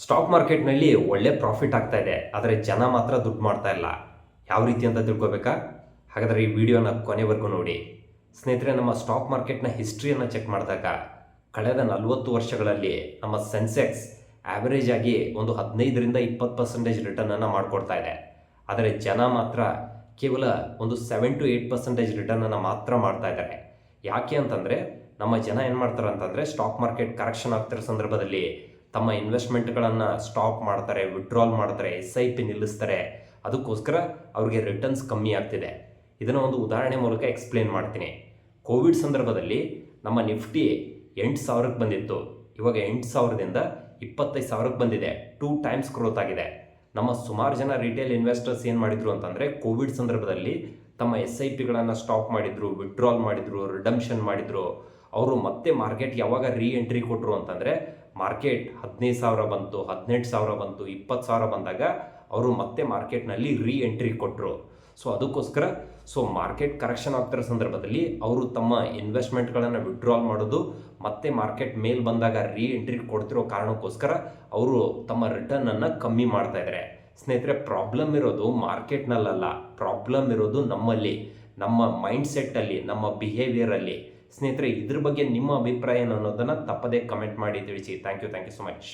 Stock ಮಾರ್ಕೆಟ್ನಲ್ಲಿ ಒಳ್ಳೆ profit ಆಗ್ತಾ ಇದೆ, ಆದರೆ ಜನ ಮಾತ್ರ ದುಡ್ಡು ಮಾಡ್ತಾ ಇಲ್ಲ. ಯಾವ ರೀತಿ ಅಂತ ತಿಳ್ಕೊಬೇಕಾ? ಹಾಗಾದರೆ ಈ ವಿಡಿಯೋನ ಕೊನೆವರೆಗೂ ನೋಡಿ. ಸ್ನೇಹಿತರೆ, ನಮ್ಮ ಸ್ಟಾಕ್ ಮಾರ್ಕೆಟ್ನ ಹಿಸ್ಟ್ರಿಯನ್ನು ಚೆಕ್ ಮಾಡಿದಾಗ ಕಳೆದ 40 ವರ್ಷಗಳಲ್ಲಿ ನಮ್ಮ ಸೆನ್ಸೆಕ್ಸ್ ಆ್ಯಾವರೇಜ್ ಆಗಿ ಒಂದು 15ರಿಂದ 20% ರಿಟರ್ನನ್ನು ಮಾಡಿಕೊಡ್ತಾ ಇದೆ. ಆದರೆ ಜನ ಮಾತ್ರ ಕೇವಲ ಒಂದು 7 to 8% ರಿಟರ್ನನ್ನು ಮಾತ್ರ ಮಾಡ್ತಾ ಇದ್ದಾರೆ. ಯಾಕೆ ಅಂತಂದರೆ, ನಮ್ಮ ಜನ ಏನು ಮಾಡ್ತಾರೆ ಅಂತಂದರೆ, ಸ್ಟಾಕ್ ಮಾರ್ಕೆಟ್ ಕರೆಕ್ಷನ್ ಆಗ್ತಿರೋ ಸಂದರ್ಭದಲ್ಲಿ ತಮ್ಮ ಇನ್ವೆಸ್ಟ್ಮೆಂಟ್ಗಳನ್ನು ಸ್ಟಾಪ್ ಮಾಡ್ತಾರೆ, ವಿಡ್ರಾಲ್ ಮಾಡ್ತಾರೆ, SIP ನಿಲ್ಲಿಸ್ತಾರೆ. ಅದಕ್ಕೋಸ್ಕರ ಅವ್ರಿಗೆ ರಿಟರ್ನ್ಸ್ ಕಮ್ಮಿ ಆಗ್ತಿದೆ. ಇದನ್ನು ಒಂದು ಉದಾಹರಣೆ ಮೂಲಕ ಎಕ್ಸ್ಪ್ಲೇನ್ ಮಾಡ್ತೀನಿ. ಕೋವಿಡ್ ಸಂದರ್ಭದಲ್ಲಿ ನಮ್ಮ ನಿಫ್ಟಿ 8,000ಕ್ಕೆ ಬಂದಿತ್ತು. ಇವಾಗ 8,000ದಿಂದ 25,000ಕ್ಕೆ ಬಂದಿದೆ. 2 times ಗ್ರೋತ್ ಆಗಿದೆ. ನಮ್ಮ ಸುಮಾರು ಜನ ರಿಟೇಲ್ ಇನ್ವೆಸ್ಟರ್ಸ್ ಏನು ಮಾಡಿದ್ರು ಅಂತಂದರೆ, ಕೋವಿಡ್ ಸಂದರ್ಭದಲ್ಲಿ ತಮ್ಮ SIPಗಳನ್ನು ಸ್ಟಾಪ್ ಮಾಡಿದ್ರು, ವಿಡ್ರಾಲ್ ಮಾಡಿದ್ರು, ರಿಡಮ್ಷನ್ ಮಾಡಿದ್ರು. ಅವರು ಮತ್ತೆ ಮಾರ್ಕೆಟ್ ಯಾವಾಗ ಎಂಟ್ರಿ ಕೊಟ್ಟರು ಅಂತಂದರೆ, ಮಾರ್ಕೆಟ್ 15,000 ಬಂತು, 18,000 ಬಂತು, 20,000 ಬಂದಾಗ ಅವರು ಮತ್ತೆ ಮಾರ್ಕೆಟ್ನಲ್ಲಿ ಎಂಟ್ರಿ ಕೊಟ್ಟರು. ಅದಕ್ಕೋಸ್ಕರ ಮಾರ್ಕೆಟ್ ಕರೆಕ್ಷನ್ ಆಗ್ತಿರೋ ಸಂದರ್ಭದಲ್ಲಿ ಅವರು ತಮ್ಮ ಇನ್ವೆಸ್ಟ್ಮೆಂಟ್ಗಳನ್ನು ವಿಡ್ರಾಲ್ ಮಾಡೋದು, ಮತ್ತೆ ಮಾರ್ಕೆಟ್ ಮೇಲೆ ಬಂದಾಗ ಎಂಟ್ರಿ ಕೊಡ್ತಿರೋ ಕಾರಣಕ್ಕೋಸ್ಕರ ಅವರು ತಮ್ಮ ರಿಟರ್ನನ್ನು ಕಮ್ಮಿ ಮಾಡ್ತಾ ಇದ್ದಾರೆ. ಸ್ನೇಹಿತರೆ, ಪ್ರಾಬ್ಲಮ್ ಇರೋದು ಮಾರ್ಕೆಟ್ನಲ್ಲ, ಪ್ರಾಬ್ಲಮ್ ಇರೋದು ನಮ್ಮಲ್ಲಿ, ನಮ್ಮ ಮೈಂಡ್ಸೆಟ್ಟಲ್ಲಿ, ನಮ್ಮ ಬಿಹೇವಿಯರಲ್ಲಿ. ಸ್ನೇಹಿತರೆ, ಇದ್ರ ಬಗ್ಗೆ ನಿಮ್ಮ ಅಭಿಪ್ರಾಯ ಏನು ಅನ್ನೋದನ್ನು ತಪ್ಪದೇ ಕಮೆಂಟ್ ಮಾಡಿ ತಿಳಿಸಿ. Thank you so much.